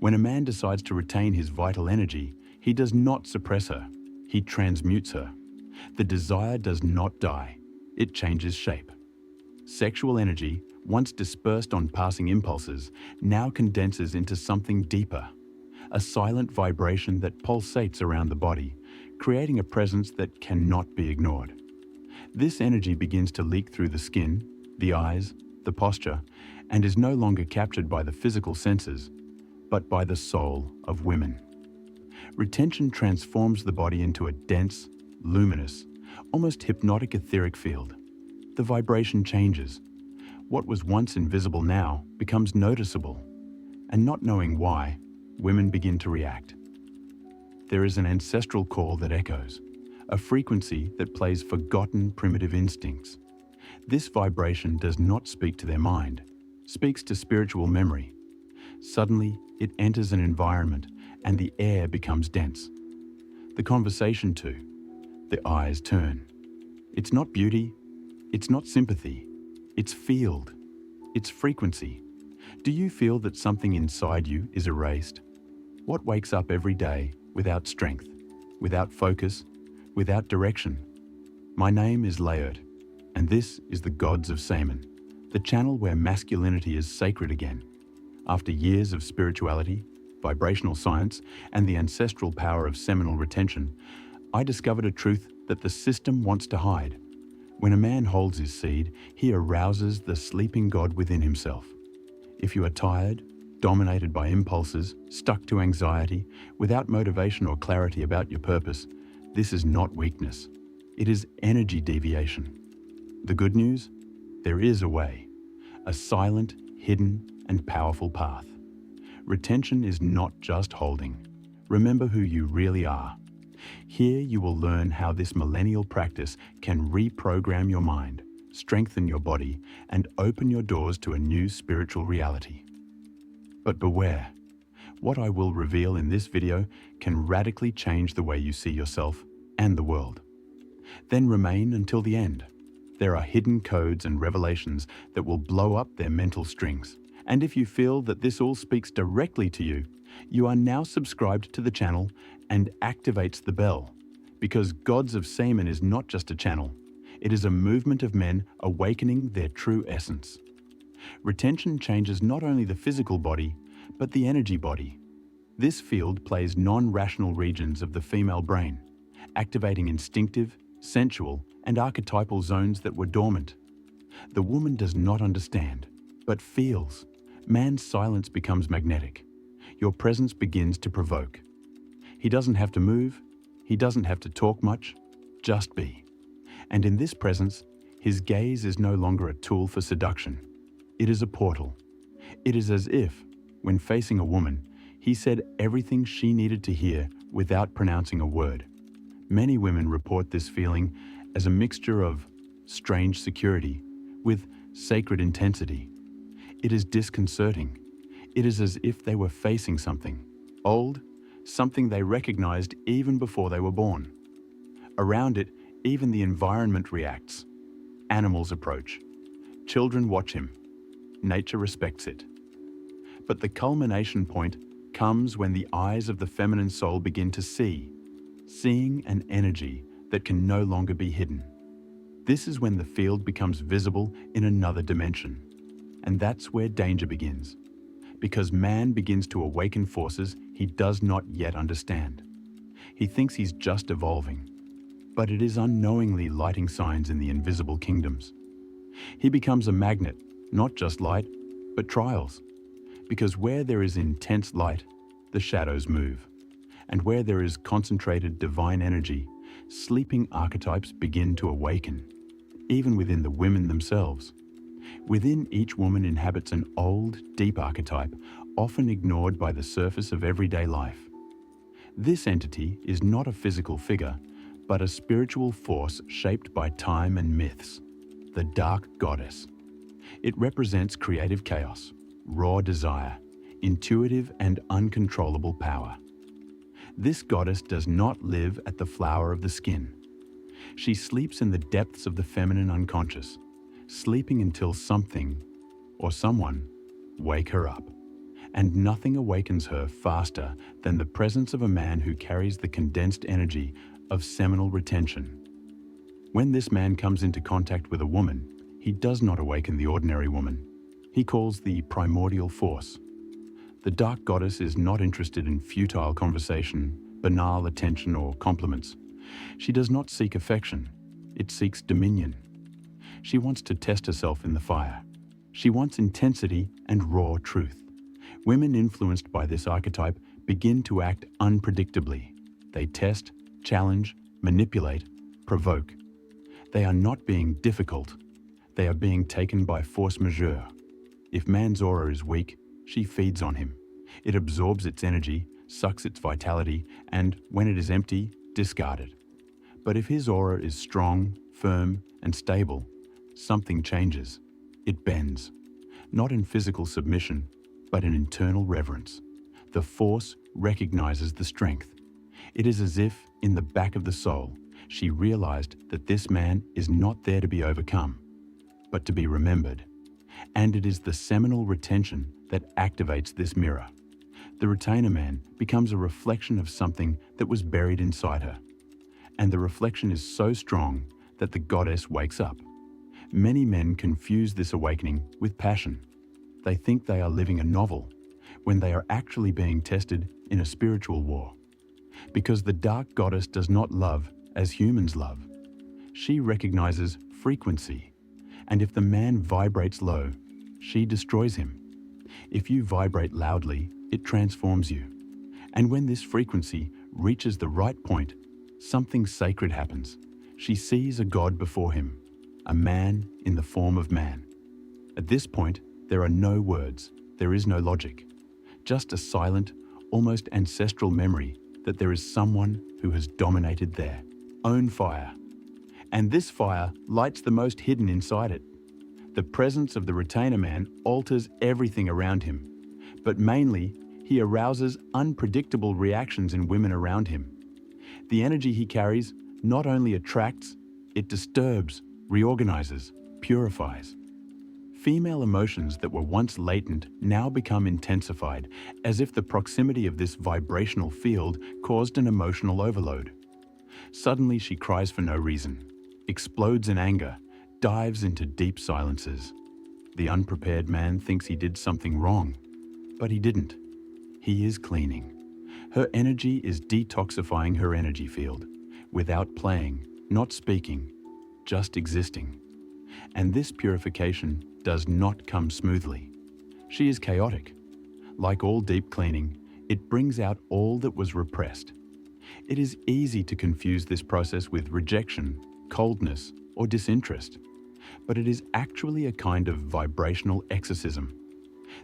When a man decides to retain his vital energy, he does not suppress her, he transmutes her. The desire does not die, it changes shape. Sexual energy, once dispersed on passing impulses, now condenses into something deeper, a silent vibration that pulsates around the body, creating a presence that cannot be ignored. This energy begins to leak through the skin, the eyes, the posture, and is no longer captured by the physical senses, but by the soul of women. Retention transforms the body into a dense, luminous, almost hypnotic etheric field. The vibration changes. What was once invisible now becomes noticeable, and not knowing why, women begin to react. There is an ancestral call that echoes, a frequency that plays forgotten primitive instincts. This vibration does not speak to their mind, speaks to spiritual memory. Suddenly, it enters an environment and the air becomes dense. The conversation too. The eyes turn. It's not beauty, it's not sympathy, it's field, it's frequency. Do you feel that something inside you is erased? What wakes up every day without strength, without focus, without direction? My name is Laert, and this is the Gods of SEMEN, the channel where masculinity is sacred again. After years of spirituality, vibrational science, and the ancestral power of seminal retention, I discovered a truth that the system wants to hide. When a man holds his seed, he arouses the sleeping god within himself. If you are tired, dominated by impulses, stuck to anxiety, without motivation or clarity about your purpose, this is not weakness. It is energy deviation. The good news? There is a way. A silent, hidden, and powerful path. Retention is not just holding. Remember who you really are. Here you will learn how this millennial practice can reprogram your mind, strengthen your body, and open your doors to a new spiritual reality. But beware, what I will reveal in this video can radically change the way you see yourself and the world. Then remain until the end. There are hidden codes and revelations that will blow up their mental strings. And if you feel that this all speaks directly to you, you are now subscribed to the channel and activates the bell. Because Gods of SEMEN is not just a channel, it is a movement of men awakening their true essence. Retention changes not only the physical body, but the energy body. This field plays non-rational regions of the female brain, activating instinctive, sensual, and archetypal zones that were dormant. The woman does not understand, but feels. Man's silence becomes magnetic. Your presence begins to provoke. He doesn't have to move, he doesn't have to talk much, just be. And in this presence, his gaze is no longer a tool for seduction. It is a portal. It is as if, when facing a woman, he said everything she needed to hear without pronouncing a word. Many women report this feeling as a mixture of strange security with sacred intensity. It is disconcerting. It is as if they were facing something old, something they recognized even before they were born. Around it, even the environment reacts. Animals approach. Children watch him. Nature respects it. But the culmination point comes when the eyes of the feminine soul begin to see, seeing an energy that can no longer be hidden. This is when the field becomes visible in another dimension. And that's where danger begins. Because man begins to awaken forces he does not yet understand. He thinks he's just evolving, but it is unknowingly lighting signs in the invisible kingdoms. He becomes a magnet, not just light, but trials. Because where there is intense light, the shadows move. And where there is concentrated divine energy, sleeping archetypes begin to awaken, even within the women themselves. Within each woman inhabits an old, deep archetype, often ignored by the surface of everyday life. This entity is not a physical figure, but a spiritual force shaped by time and myths, the Dark Goddess. It represents creative chaos, raw desire, intuitive and uncontrollable power. This goddess does not live at the flower of the skin. She sleeps in the depths of the feminine unconscious, sleeping until something or someone wake her up. And nothing awakens her faster than the presence of a man who carries the condensed energy of seminal retention. When this man comes into contact with a woman, he does not awaken the ordinary woman. He calls the primordial force. The dark goddess is not interested in futile conversation, banal attention, or compliments. She does not seek affection. It seeks dominion. She wants to test herself in the fire. She wants intensity and raw truth. Women influenced by this archetype begin to act unpredictably. They test, challenge, manipulate, provoke. They are not being difficult. They are being taken by force majeure. If man's aura is weak, she feeds on him. It absorbs its energy, sucks its vitality, and when it is empty, discard it. But if his aura is strong, firm, and stable, something changes. It bends. Not in physical submission, but in internal reverence. The force recognizes the strength. It is as if, in the back of the soul, she realized that this man is not there to be overcome, but to be remembered. And it is the seminal retention that activates this mirror. The retainer man becomes a reflection of something that was buried inside her. And the reflection is so strong that the goddess wakes up. Many men confuse this awakening with passion. They think they are living a novel when they are actually being tested in a spiritual war. Because the dark goddess does not love as humans love. She recognizes frequency. And if the man vibrates low, she destroys him. If you vibrate loudly, it transforms you. And when this frequency reaches the right point, something sacred happens. She sees a god before him, a man in the form of man. At this point, there are no words, there is no logic, just a silent, almost ancestral memory that there is someone who has dominated their own fire. And this fire lights the most hidden inside it. The presence of the retainer man alters everything around him, but mainly he arouses unpredictable reactions in women around him. The energy he carries not only attracts, it disturbs, reorganizes, purifies. Female emotions that were once latent now become intensified, as if the proximity of this vibrational field caused an emotional overload. Suddenly she cries for no reason, explodes in anger, dives into deep silences. The unprepared man thinks he did something wrong, but he didn't. He is cleaning. Her energy is detoxifying her energy field, without playing, not speaking, just existing. And this purification does not come smoothly. She is chaotic. Like all deep cleaning, it brings out all that was repressed. It is easy to confuse this process with rejection, coldness, or disinterest, but it is actually a kind of vibrational exorcism.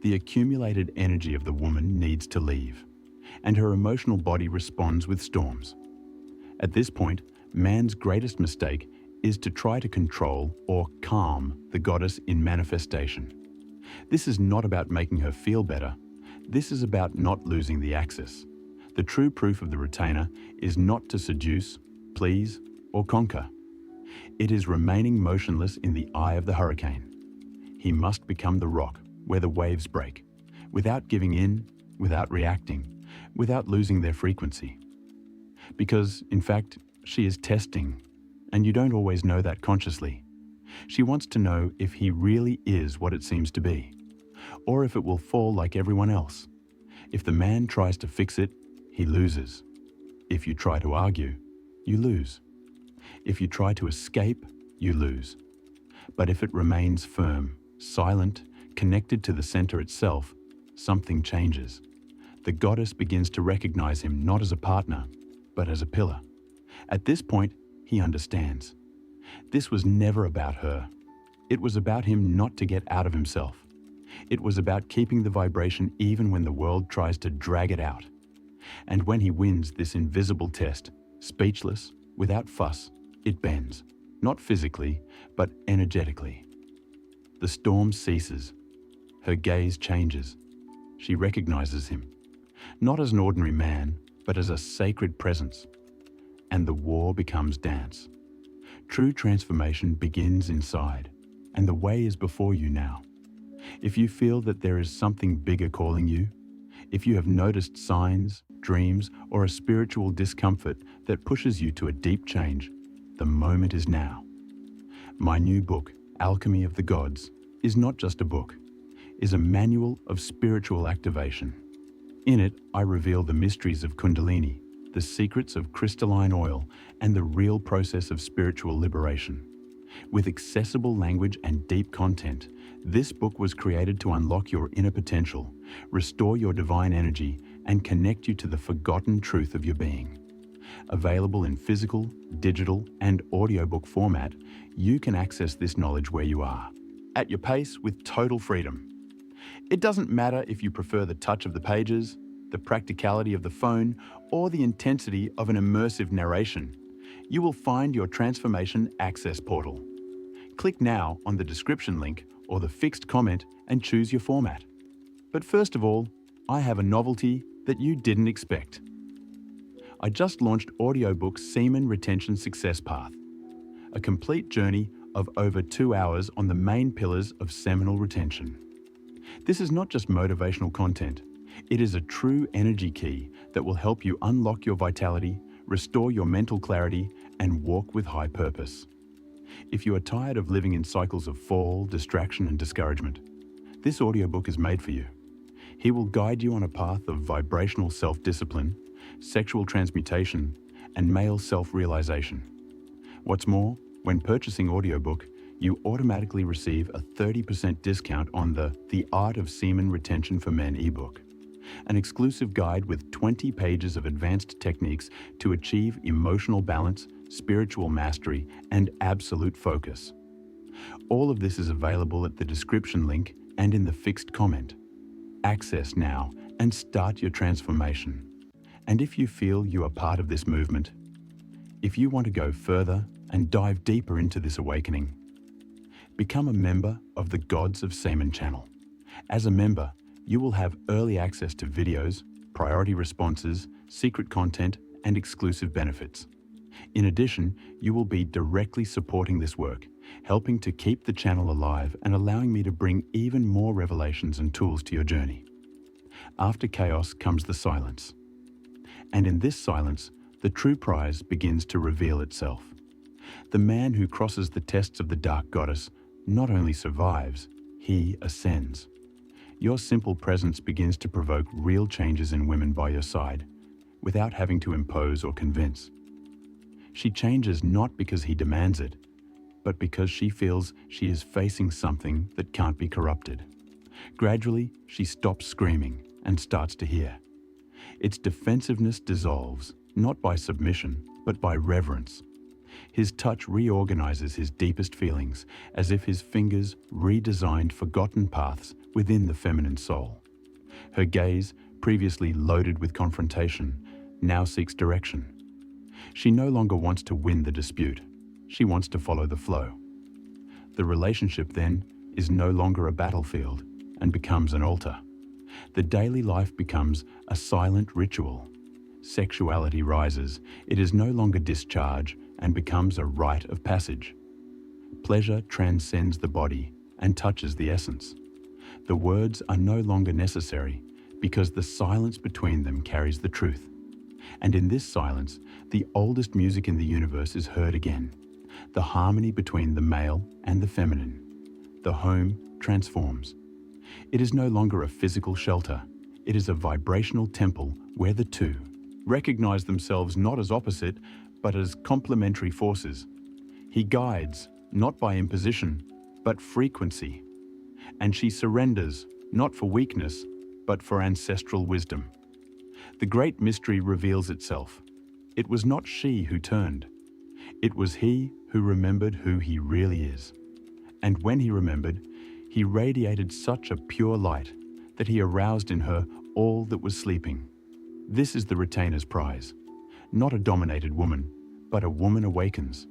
The accumulated energy of the woman needs to leave, and her emotional body responds with storms. At this point, man's greatest mistake is to try to control or calm the goddess in manifestation. This is not about making her feel better. This is about not losing the axis. The true proof of the retainer is not to seduce, please, or conquer. It is remaining motionless in the eye of the hurricane. He must become the rock where the waves break, without giving in, without reacting, without losing their frequency. Because, in fact, she is testing, and you don't always know that consciously. She wants to know if he really is what it seems to be, or if it will fall like everyone else. If the man tries to fix it, he loses. If you try to argue, you lose. If you try to escape, you lose. But if it remains firm, silent, connected to the center itself, something changes. The goddess begins to recognize him not as a partner, but as a pillar. At this point, he understands. This was never about her. It was about him not to get out of himself. It was about keeping the vibration even when the world tries to drag it out. And when he wins this invisible test, speechless, without fuss, it bends, not physically, but energetically. The storm ceases. Her gaze changes. She recognizes him, not as an ordinary man, but as a sacred presence. And the war becomes dance. True transformation begins inside, and the way is before you now. If you feel that there is something bigger calling you, if you have noticed signs, dreams, or a spiritual discomfort that pushes you to a deep change, the moment is now. My new book, Alchemy of the Gods, is not just a book, is a manual of spiritual activation. In it, I reveal the mysteries of Kundalini, the secrets of crystalline oil, and the real process of spiritual liberation. With accessible language and deep content, this book was created to unlock your inner potential, restore your divine energy, and connect you to the forgotten truth of your being. Available in physical, digital, and audiobook format, you can access this knowledge where you are, at your pace with total freedom. It doesn't matter if you prefer the touch of the pages, the practicality of the phone, or the intensity of an immersive narration. You will find your transformation access portal. Click now on the description link or the fixed comment and choose your format. But first of all, I have a novelty that you didn't expect. I just launched audiobook Semen Retention Success Path, a complete journey of over 2 hours on the main pillars of seminal retention. This is not just motivational content. It is a true energy key that will help you unlock your vitality, restore your mental clarity, and walk with high purpose. If you are tired of living in cycles of fall, distraction, and discouragement, this audiobook is made for you. He will guide you on a path of vibrational self-discipline, sexual transmutation, and male self-realization. What's more, when purchasing audiobook, you automatically receive a 30% discount on the Art of Semen Retention for Men ebook, an exclusive guide with 20 pages of advanced techniques to achieve emotional balance, spiritual mastery, and absolute focus. All of this is available at the description link and in the fixed comment. Access now and start your transformation. And if you feel you are part of this movement, if you want to go further and dive deeper into this awakening, become a member of the Gods of Semen channel. As a member, you will have early access to videos, priority responses, secret content, and exclusive benefits. In addition, you will be directly supporting this work, helping to keep the channel alive and allowing me to bring even more revelations and tools to your journey. After chaos comes the silence. And in this silence, the true prize begins to reveal itself. The man who crosses the tests of the Dark Goddess not only survives, he ascends. Your simple presence begins to provoke real changes in women by your side, without having to impose or convince. She changes not because he demands it, but because she feels she is facing something that can't be corrupted. Gradually, she stops screaming and starts to hear. Its defensiveness dissolves, not by submission, but by reverence. His touch reorganizes his deepest feelings, as if his fingers redesigned forgotten paths within the feminine soul. Her gaze, previously loaded with confrontation, now seeks direction. She no longer wants to win the dispute. She wants to follow the flow. The relationship, then, is no longer a battlefield and becomes an altar. The daily life becomes a silent ritual. Sexuality rises. It is no longer discharge and becomes a rite of passage. Pleasure transcends the body and touches the essence. The words are no longer necessary because the silence between them carries the truth. And in this silence, the oldest music in the universe is heard again, the harmony between the male and the feminine. The home transforms. It is no longer a physical shelter. It is a vibrational temple where the two recognize themselves not as opposite, but as complementary forces. He guides, not by imposition, but frequency. And she surrenders, not for weakness, but for ancestral wisdom. The great mystery reveals itself. It was not she who turned. It was he who remembered who he really is. And when he remembered, he radiated such a pure light that he aroused in her all that was sleeping. This is the retainer's prize. Not a dominated woman, but a woman awakens.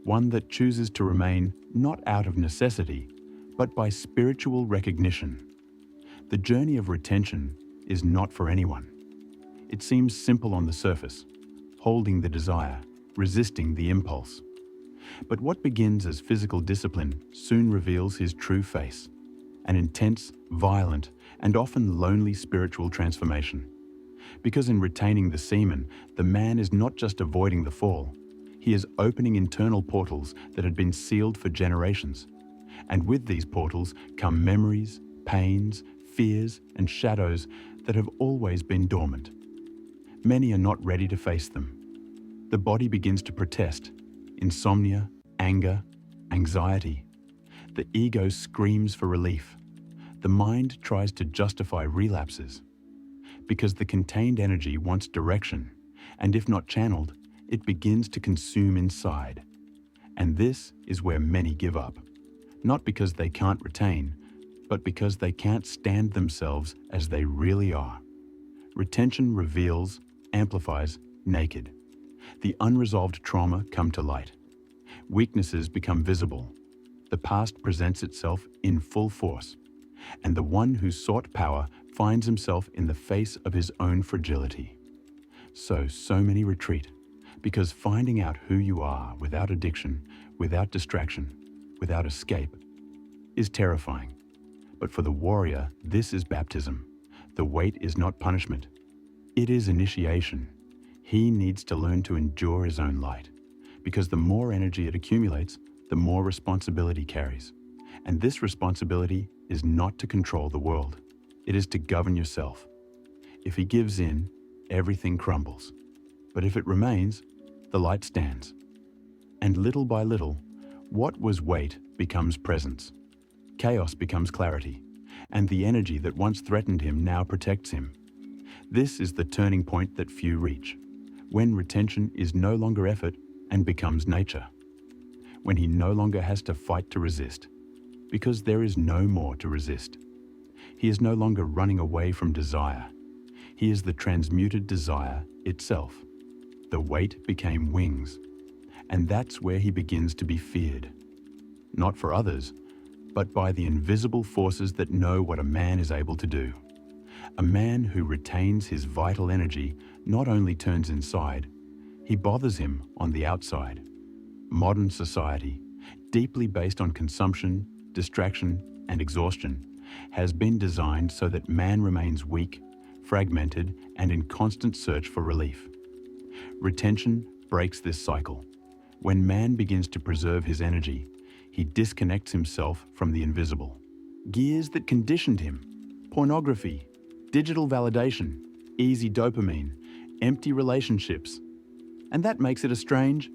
One that chooses to remain not out of necessity, but by spiritual recognition. The journey of retention is not for anyone. It seems simple on the surface, holding the desire, resisting the impulse. But what begins as physical discipline soon reveals his true face. an intense, violent, and often lonely spiritual transformation. Because in retaining the semen, the man is not just avoiding the fall, he is opening internal portals that had been sealed for generations. And with these portals come memories, pains, fears, and shadows that have always been dormant. Many are not ready to face them. The body begins to protest. Insomnia, anger, anxiety. The ego screams for relief. The mind tries to justify relapses. Because the contained energy wants direction, and if not channeled, it begins to consume inside. And this is where many give up. Not because they can't retain, but because they can't stand themselves as they really are. Retention reveals, amplifies, naked. The unresolved trauma come to light. Weaknesses become visible. The past presents itself in full force. And the one who sought power finds himself in the face of his own fragility. So many retreat, because finding out who you are without addiction, without distraction, without escape, is terrifying. But for the warrior, this is baptism. The weight is not punishment. It is initiation. He needs to learn to endure his own light, because the more energy it accumulates, the more responsibility carries. And this responsibility is not to control the world. It is to govern yourself. If he gives in, everything crumbles. But if it remains, the light stands. And little by little, what was weight becomes presence. Chaos becomes clarity, and the energy that once threatened him now protects him. This is the turning point that few reach, when retention is no longer effort and becomes nature. When he no longer has to fight to resist, because there is no more to resist. He is no longer running away from desire. He is the transmuted desire itself. The weight became wings, and that's where he begins to be feared. Not for others, but by the invisible forces that know what a man is able to do. A man who retains his vital energy not only turns inside, he bothers him on the outside. Modern society, deeply based on consumption, distraction, and exhaustion, has been designed so that man remains weak, fragmented, and in constant search for relief. Retention breaks this cycle. When man begins to preserve his energy, he disconnects himself from the invisible. Gears that conditioned him, pornography, digital validation, easy dopamine, empty relationships. And that makes it strange.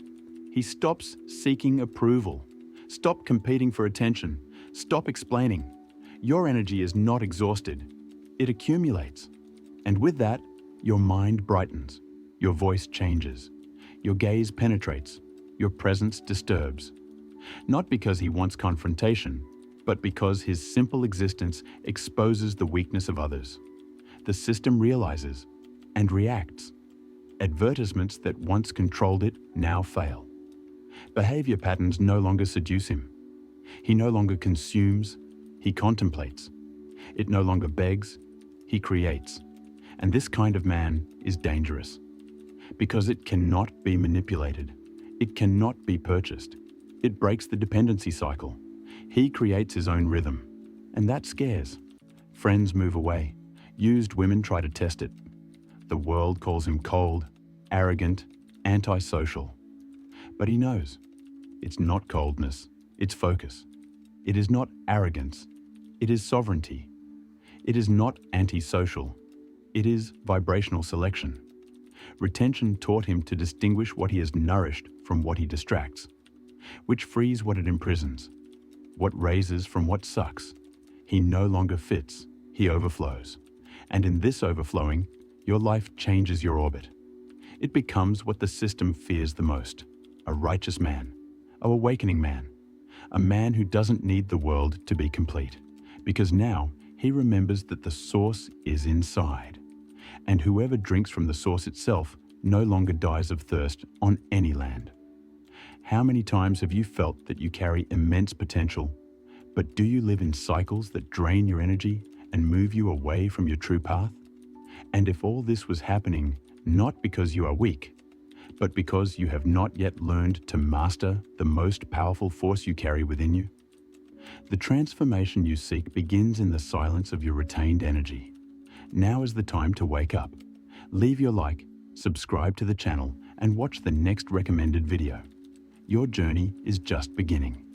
He stops seeking approval. Stop competing for attention. Stop explaining. Your energy is not exhausted. It accumulates. And with that, your mind brightens. Your voice changes. Your gaze penetrates. Your presence disturbs. Not because he wants confrontation, but because his simple existence exposes the weakness of others. The system realizes and reacts. Advertisements that once controlled it now fail. Behavior patterns no longer seduce him. He no longer consumes, he contemplates. It no longer begs, he creates. And this kind of man is dangerous, because it cannot be manipulated. It cannot be purchased. It breaks the dependency cycle. He creates his own rhythm, and that scares. Friends move away. Used women try to test it. The world calls him cold, arrogant, antisocial. But he knows. It's not coldness, it's focus. It is not arrogance, it is sovereignty. It is not antisocial, it is vibrational selection. Retention taught him to distinguish what he has nourished from what he distracts, which frees what it imprisons, what raises from what sucks. He no longer fits, he overflows. And in this overflowing, your life changes your orbit. It becomes what the system fears the most, a righteous man, an awakening man, a man who doesn't need the world to be complete, because now he remembers that the source is inside, and whoever drinks from the source itself no longer dies of thirst on any land. How many times have you felt that you carry immense potential, but do you live in cycles that drain your energy and move you away from your true path? And if all this was happening not because you are weak, but because you have not yet learned to master the most powerful force you carry within you, The transformation you seek begins in the silence of your retained energy. Now is the time to wake up. Leave your like, subscribe to the channel, and watch the next recommended video. Your journey is just beginning.